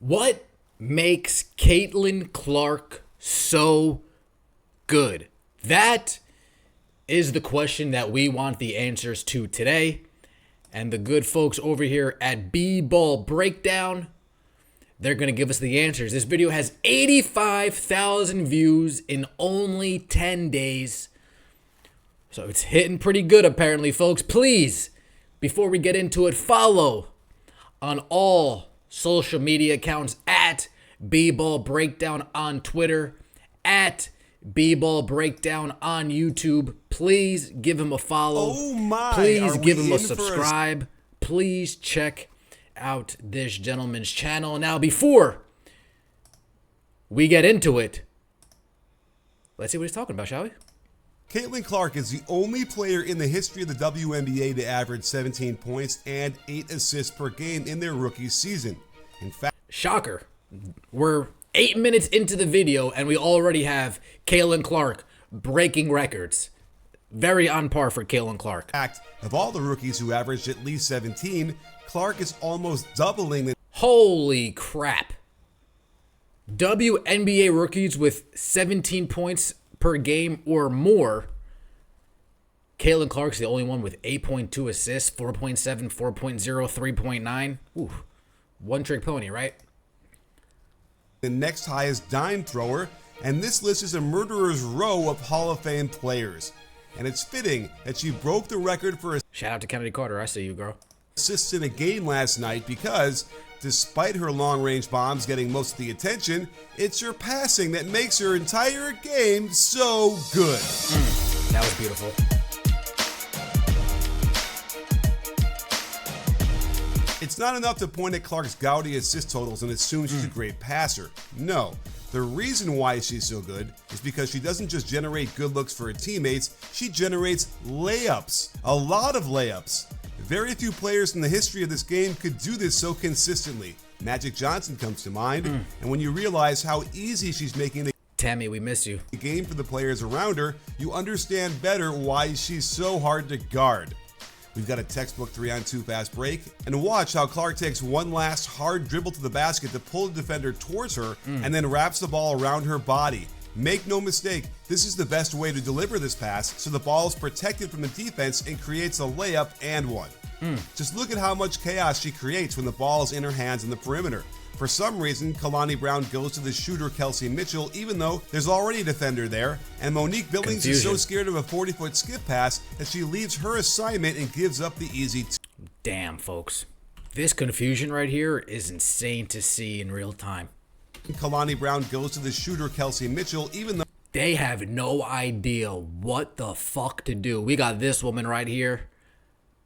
What makes Caitlin Clark so good? That is the question that we want the answers to today. And the good folks over here at B-Ball Breakdown, they're going to give us the answers. This video has 85,000 views in only 10 days. So it's hitting pretty good apparently, folks. Please, before we get into it, follow on all social media accounts at B-Ball Breakdown on Twitter, at B-Ball Breakdown on YouTube. Please give him a follow. Oh my! Please give him a subscribe. Please check out this gentleman's channel. Now, before we get into it, let's see what he's talking about, shall we? Caitlin Clark is the only player in the history of the WNBA to average 17 points and 8 assists per game in their rookie season. In fact, shocker. We're 8 minutes into the video and we already have Caitlin Clark breaking records. Very on par for Caitlin Clark. Of all the rookies who averaged at least 17, Clark is almost doubling the... Holy crap. WNBA rookies with 17 points per game or more. Caitlin Clark's the only one with 8.2 assists, 4.7, 4.0, 3.9. Ooh, one trick pony, right? The next highest dime thrower, and this list is a murderer's row of Hall of Fame players. And it's fitting that she broke the record for shout out to Kennedy Carter. I see you, girl. Assists in a game last night because, despite her long-range bombs getting most of the attention, it's her passing that makes her entire game so good. That was beautiful. It's not enough to point at Clark's gaudy assist totals and assume she's a great passer. No. The reason why she's so good is because she doesn't just generate good looks for her teammates, she generates layups. A lot of layups. Very few players in the history of this game could do this so consistently. Magic Johnson comes to mind, and when you realize how easy she's making the Tammy, we miss you. game for the players around her, you understand better why she's so hard to guard. We've got a textbook 3-on-2 fast break, and watch how Clark takes one last hard dribble to the basket to pull the defender towards her and then wraps the ball around her body. Make no mistake, this is the best way to deliver this pass so the ball is protected from the defense and creates a layup and one. Just look at how much chaos she creates when the ball is in her hands in the perimeter. For some reason, Kalani Brown goes to the shooter Kelsey Mitchell, even though there's already a defender there, and Monique Billings is so scared of a 40-foot skip pass that she leaves her assignment and gives up the easy Damn, folks. This confusion right here is insane to see in real time. Kalani Brown goes to the shooter Kelsey Mitchell, even though they have no idea what the fuck to do. We got this woman right here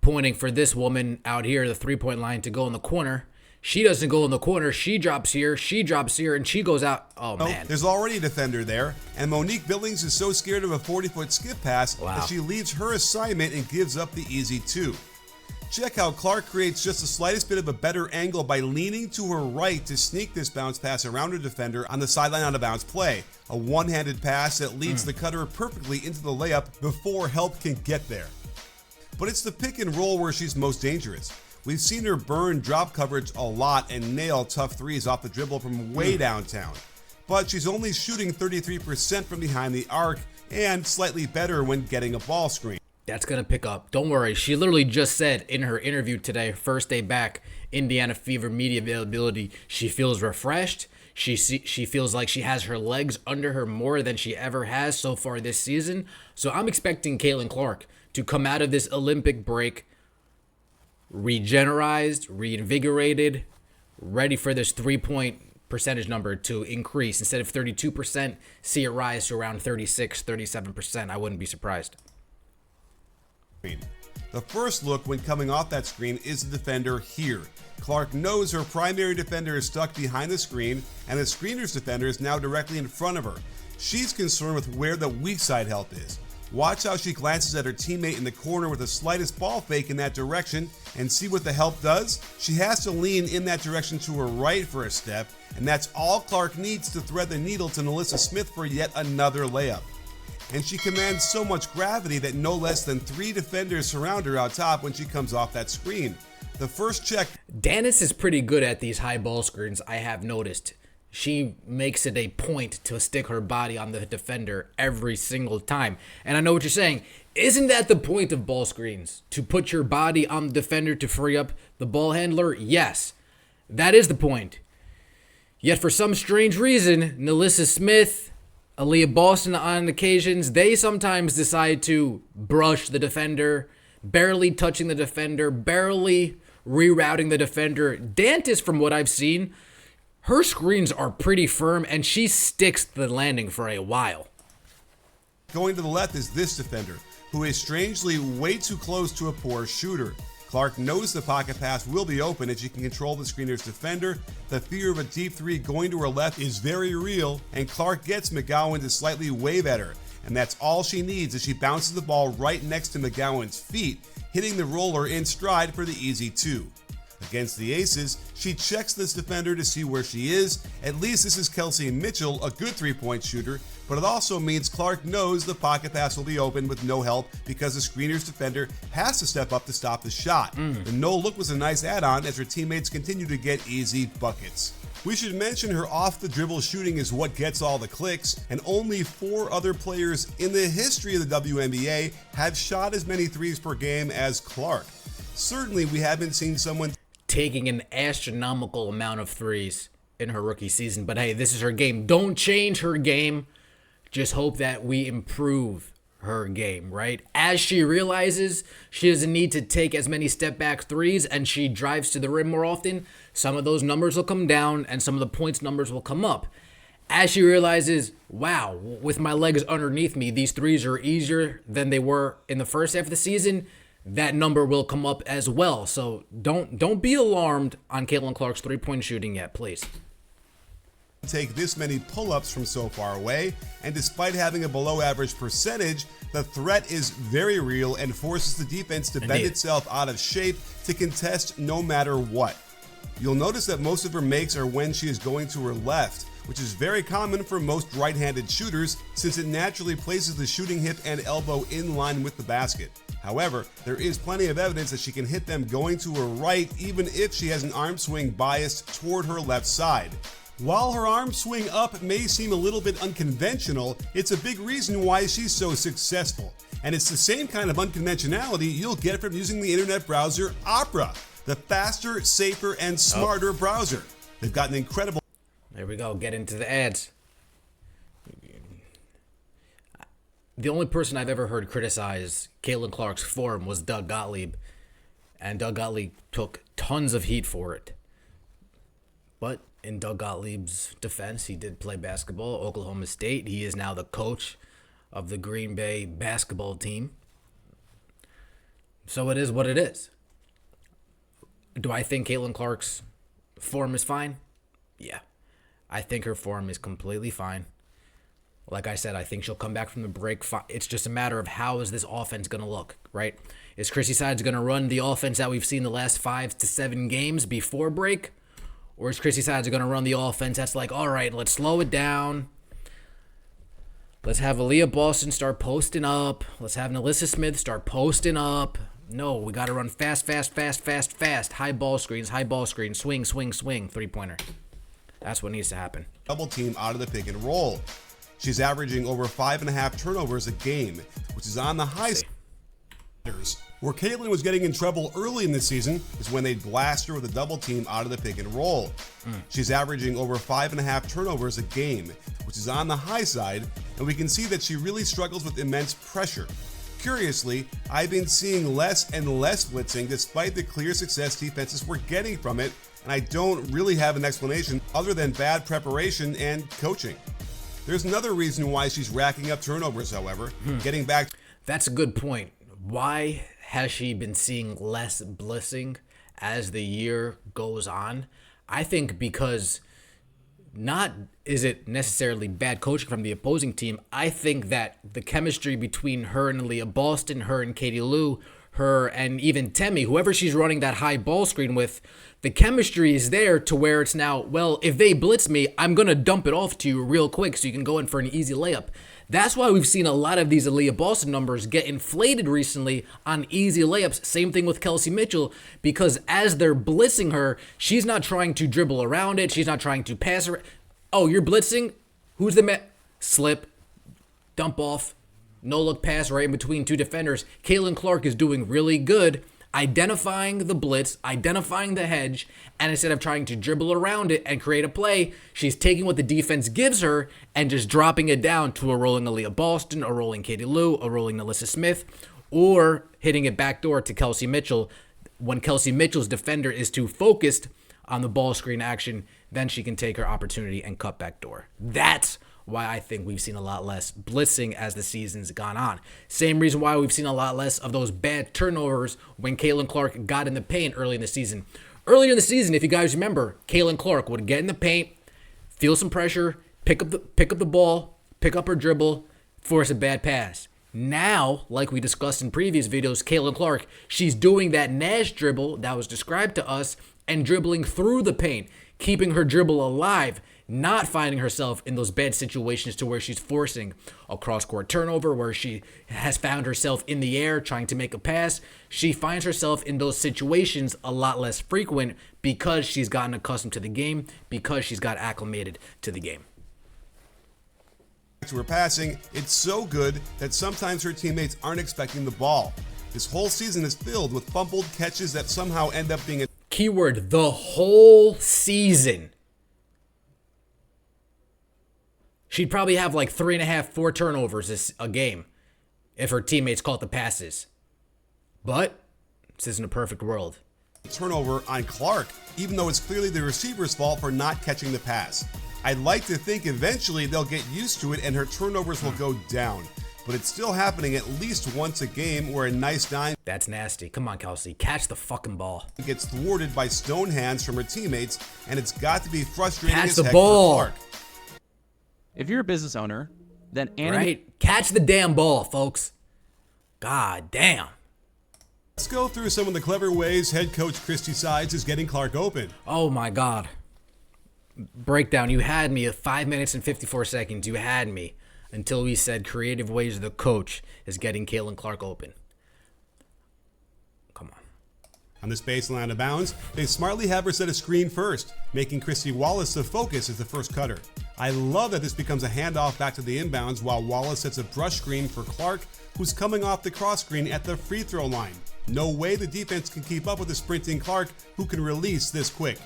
pointing for this woman out here, the three-point line, to go in the corner. She doesn't go in the corner. She drops here, and she goes out. Oh, man. There's already a defender there, and Monique Billings is so scared of a 40-foot skip pass that she leaves her assignment and gives up the easy two. Check how Clark creates just the slightest bit of a better angle by leaning to her right to sneak this bounce pass around her defender on the sideline on a bounce play. A one-handed pass that leads the cutter perfectly into the layup before help can get there. But it's the pick and roll where she's most dangerous. We've seen her burn drop coverage a lot and nail tough threes off the dribble from way downtown. But she's only shooting 33% from behind the arc and slightly better when getting a ball screen. That's going to pick up. Don't worry. She literally just said in her interview today, first day back, Indiana Fever media availability, she feels refreshed. She feels like she has her legs under her more than she ever has so far this season. So I'm expecting Caitlin Clark to come out of this Olympic break regenerized, reinvigorated, ready for this three-point percentage number to increase. Instead of 32%, see it rise to around 36, 37%. I wouldn't be surprised. The first look when coming off that screen is the defender here. Clark knows her primary defender is stuck behind the screen, and the screener's defender is now directly in front of her. She's concerned with where the weak side help is. Watch how she glances at her teammate in the corner with the slightest ball fake in that direction and see what the help does. She has to lean in that direction to her right for a step, and that's all Clark needs to thread the needle to NaLyssa Smith for yet another layup. And she commands so much gravity that no less than 3 defenders surround her out top when she comes off that screen. The first check. Danis is pretty good at these high ball screens, I have noticed. She makes it a point to stick her body on the defender every single time. And I know what you're saying. Isn't that the point of ball screens? To put your body on the defender to free up the ball handler? Yes, that is the point. Yet for some strange reason, NaLyssa Smith, Aaliyah Boston on occasions, they sometimes decide to brush the defender, barely touching the defender, barely rerouting the defender. Dantis, from what I've seen, her screens are pretty firm and she sticks to the landing for a while. Going to the left is this defender, who is strangely way too close to a poor shooter. Clark knows the pocket pass will be open and she can control the screener's defender. The fear of a deep three going to her left is very real, and Clark gets McGowan to slightly wave at her. And that's all she needs as she bounces the ball right next to McGowan's feet, hitting the roller in stride for the easy two. Against the Aces, she checks this defender to see where she is. At least this is Kelsey Mitchell, a good three-point shooter, but it also means Clark knows the pocket pass will be open with no help because the screener's defender has to step up to stop the shot. The no look was a nice add-on as her teammates continue to get easy buckets. We should mention her off-the-dribble shooting is what gets all the clicks, and only 4 other players in the history of the WNBA have shot as many threes per game as Clark. Certainly, we haven't seen someone taking an astronomical amount of threes in her rookie season. But hey, this is her game. Don't change her game. Just hope that we improve her game, right? As she realizes she doesn't need to take as many step back threes and she drives to the rim more often, some of those numbers will come down and some of the points numbers will come up. As she realizes, wow, with my legs underneath me, these threes are easier than they were in the first half of the season, that number will come up as well. So don't be alarmed on Caitlin Clark's three-point shooting yet, please. Take this many pull-ups from so far away, and despite having a below-average percentage, the threat is very real and forces the defense to bend itself out of shape to contest no matter what. You'll notice that most of her makes are when she is going to her left, which is very common for most right-handed shooters since it naturally places the shooting hip and elbow in line with the basket. However, there is plenty of evidence that she can hit them going to her right even if she has an arm swing biased toward her left side. While her arm swing up may seem a little bit unconventional, it's a big reason why she's so successful. And it's the same kind of unconventionality you'll get from using the internet browser Opera, the faster, safer, and smarter browser. They've got an incredible... There we go, get into the ads. The only person I've ever heard criticize Caitlin Clark's form was Doug Gottlieb, and Doug Gottlieb took tons of heat for it. But in Doug Gottlieb's defense, he did play basketball at Oklahoma State. He is now the coach of the Green Bay basketball team. So it is what it is. Do I think Caitlin Clark's form is fine? Yeah. I think her form is completely fine. Like I said, I think she'll come back from the break. It's just a matter of how is this offense going to look, right? Is Chrissy Sides going to run the offense that we've seen the last 5 to 7 games before break? Or is Chrissy Sides going to run the offense that's like, all right, let's slow it down. Let's have Aaliyah Boston start posting up. Let's have NaLyssa Smith start posting up. No, we got to run fast. High ball screens, swing, three-pointer. That's what needs to happen. Double team out of the pick and roll. She's averaging over 5.5 turnovers a game, which is on the high side. Where Caitlin was getting in trouble early in the season is when they'd blast her with a double team out of the pick and roll. She's averaging over 5.5 turnovers a game, which is on the high side, and we can see that she really struggles with immense pressure. Curiously, I've been seeing less and less blitzing despite the clear success defenses were getting from it, and I don't really have an explanation other than bad preparation and coaching. There's another reason why she's racking up turnovers, however. Getting back... That's a good point. Why has she been seeing less blitzing as the year goes on? I think because not is it necessarily bad coaching from the opposing team. I think that the chemistry between her and Aaliyah Boston, her and Katie Lou, her and even Temi, whoever she's running that high ball screen with, the chemistry is there to where it's now, well, if they blitz me, I'm going to dump it off to you real quick so you can go in for an easy layup. That's why we've seen a lot of these Aaliyah Boston numbers get inflated recently on easy layups. Same thing with Kelsey Mitchell, because as they're blitzing her, she's not trying to dribble around it. She's not trying to pass her. Oh, you're blitzing? Who's the man? Slip, dump off, no look pass right in between two defenders. Caitlin Clark is doing really good identifying the blitz, identifying the hedge, and instead of trying to dribble around it and create a play, she's taking what the defense gives her and just dropping it down to a rolling Aaliyah Boston, a rolling Katie Lou, a rolling Alyssa Smith, or hitting it backdoor to Kelsey Mitchell. When Kelsey Mitchell's defender is too focused on the ball screen action, then she can take her opportunity and cut backdoor. That's why I think we've seen a lot less blitzing as the season's gone on. Same reason why we've seen a lot less of those bad turnovers when Caitlin Clark got in the paint early in the season. Earlier in the season, if you guys remember, Caitlin Clark would get in the paint, feel some pressure, pick up the ball, pick up her dribble, force a bad pass. Now, like we discussed in previous videos, Caitlin Clark, she's doing that Nash dribble that was described to us and dribbling through the paint, keeping her dribble alive, not finding herself in those bad situations to where she's forcing a cross-court turnover, where she has found herself in the air trying to make a pass. She finds herself in those situations a lot less frequent because she's gotten accustomed to the game, because she's got acclimated to the game. To her passing, it's so good that sometimes her teammates aren't expecting the ball. This whole season is filled with fumbled catches that somehow end up being a keyword, the whole season. She'd probably have like 3.5, 4 turnovers a game if her teammates caught the passes. But this isn't a perfect world. turnover on Clark, even though it's clearly the receiver's fault for not catching the pass. I'd like to think eventually they'll get used to it and her turnovers will go down. But it's still happening at least once a game where a nice dime That's nasty. Come on, Kelsey. Catch the fucking ball. gets thwarted by stone hands from her teammates, and it's got to be frustrating Catch as the heck ball. for Clark. If you're a business owner, then Right? Catch the damn ball, folks. God damn. Let's go through some of the clever ways head coach Christy Sides is getting Clark open. Oh my God. Breakdown. You had me at 5 minutes and 54 seconds. You had me until we said creative ways the coach is getting Caitlin Clark open. Come on. On this baseline out of bounds, they smartly have her set a screen first, making Christy Wallace the focus as the first cutter. I love that this becomes a handoff back to the inbounds while Wallace sets a brush screen for Clark, who's coming off the cross screen at the free throw line. No way the defense can keep up with the sprinting Clark, who can release this quick.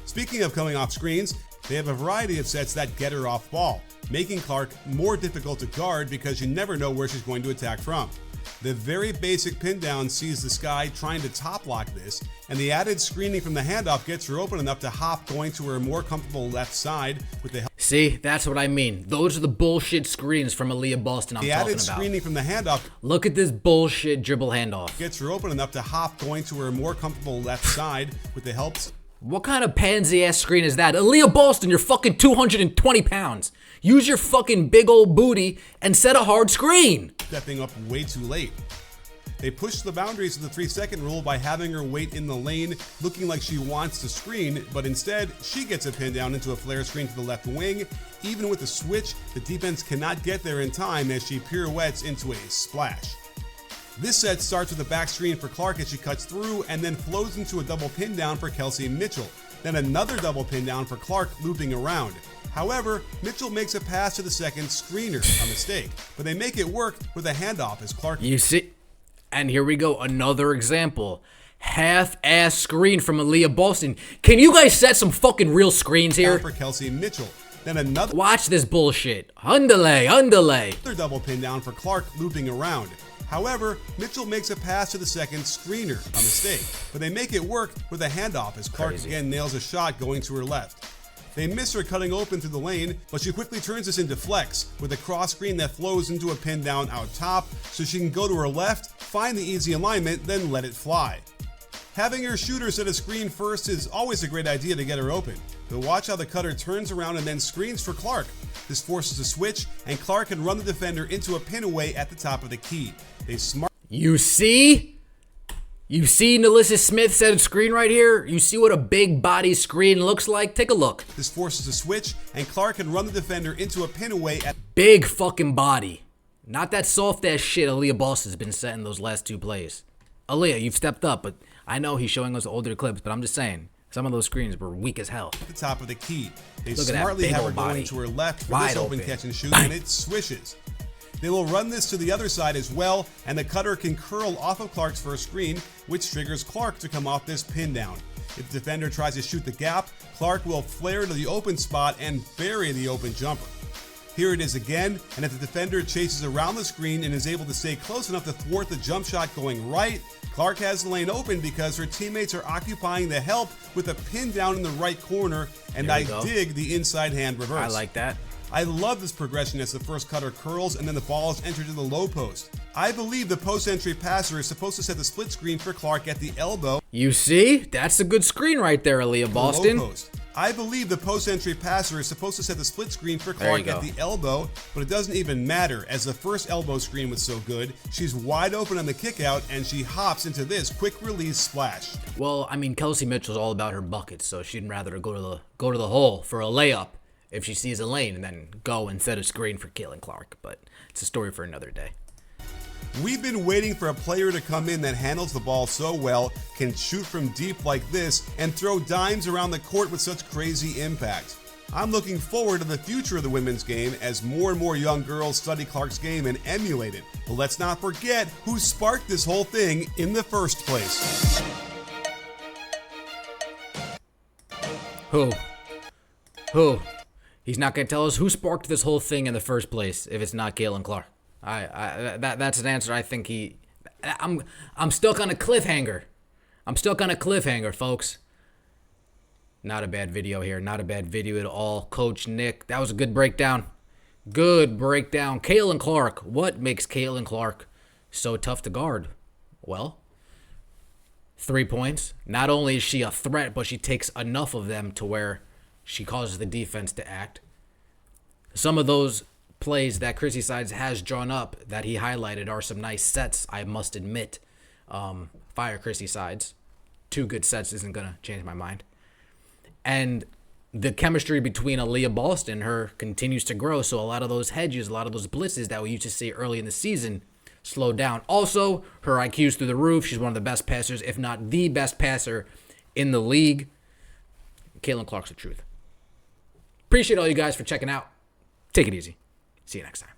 Speaking of coming off screens, they have a variety of sets that get her off ball, making Clark more difficult to guard because you never know where she's going to attack from. The very basic pin down sees the sky trying to top lock this, and the added screening from the handoff gets her open enough to hop going to her more comfortable left side with the help. See, that's what I mean. Those are the bullshit screens from Aaliyah Boston I'm The talking added about. screening from the handoff Look at this bullshit dribble handoff. gets her open enough to hop going to her more comfortable left side with the help. What kind of pansy-ass screen is that? Aaliyah Boston, you're fucking 220 pounds. Use your fucking big old booty and set a hard screen. Stepping up way too late. They push the boundaries of the 3-second rule by having her wait in the lane, looking like she wants to screen, but instead, she gets a pin down into a flare screen to the left wing. Even with the switch, the defense cannot get there in time as she pirouettes into a splash. This set starts with a back screen for Clark as she cuts through and then flows into a double pin down for Kelsey Mitchell. Then another double pin down for Clark looping around. However, Mitchell makes a pass to the second screener, a mistake, but they make it work with a handoff as Clark You see? And here we go, another example. Half-ass screen from Aaliyah Boston. Can you guys set some fucking real screens down here? for Kelsey Mitchell. Then another Watch this bullshit. Underlay. double pin down for Clark looping around. However, Mitchell makes a pass to the second screener, a mistake, but they make it work with a handoff as Clark Crazy. again nails a shot going to her left. They miss her cutting open through the lane, but she quickly turns this into flex with a cross screen that flows into a pin down out top so she can go to her left, find the easy alignment, then let it fly. Having her shooter set a screen first is always a great idea to get her open, but watch how the cutter turns around and then screens for Clark. This forces a switch, and Clark can run the defender into a pin away at the top of the key. They smart You see? You see Nalissa Smith's set screen right here? You see what a big body screen looks like? Take a look. This forces a switch, and Clark can run the defender into a pin away at Big fucking body. Not that soft ass shit Aaliyah Boss has been setting those last 2 plays. Aaliyah, you've stepped up, but I know he's showing us older clips, but I'm just saying, some of those screens were weak as hell. the top of the key. They Look at that smartly big have her old going body. to her left for Wide this open open. catch and shoot, Bang. and it swishes. They will run this to the other side as well, and the cutter can curl off of Clark's first screen, which triggers Clark to come off this pin down. If the defender tries to shoot the gap, Clark will flare to the open spot and bury the open jumper. Here it is again, and if the defender chases around the screen and is able to stay close enough to thwart the jump shot going right, Clark has the lane open because her teammates are occupying the help with a pin down in the right corner, and There we I go. dig the inside hand reverse. I like that. I love this progression as the first cutter curls and then the ball is entered to the low post. I believe the post entry passer is supposed to set the split screen for Clark at the elbow. You see? That's a good screen right there, Aaliyah Boston. Low post. I believe the post entry passer is supposed to set the split screen for There you Clark at go. the elbow, but it doesn't even matter as the first elbow screen was so good. She's wide open on the kick out and she hops into this quick release splash. Well, I mean, Kelsey Mitchell's all about her buckets, so she'd rather go to the hole for a layup if she sees a lane and then go and set a screen for Caitlin Clark. But it's a story for another day. We've been waiting for a player to come in that handles the ball so well, can shoot from deep like this, and throw dimes around the court with such crazy impact. I'm looking forward to the future of the women's game as more and more young girls study Clark's game and emulate it. But let's not forget who sparked this whole thing in the first place. Who? He's not gonna tell us who sparked this whole thing in the first place if it's not Caitlin Clark. That's an answer I think I'm stuck on a cliffhanger. I'm stuck on a cliffhanger, folks. Not a bad video here. Not a bad video at all. Coach Nick, that was a good breakdown. Good breakdown. Caitlin Clark. What makes Caitlin Clark so tough to guard? Well, 3 points. Not only is she a threat, but she takes enough of them to where she causes the defense to act. Some of those plays that Chrissy Sides has drawn up that he highlighted are some nice sets, I must admit. Fire Chrissy Sides. 2 good sets isn't going to change my mind. And the chemistry between Aaliyah Boston and her continues to grow, so a lot of those hedges, a lot of those blitzes that we used to see early in the season slowed down. Also, her IQ's through the roof. She's one of the best passers, if not the best passer in the league. Caitlin Clark's the truth. Appreciate all you guys for checking out. Take it easy. See you next time.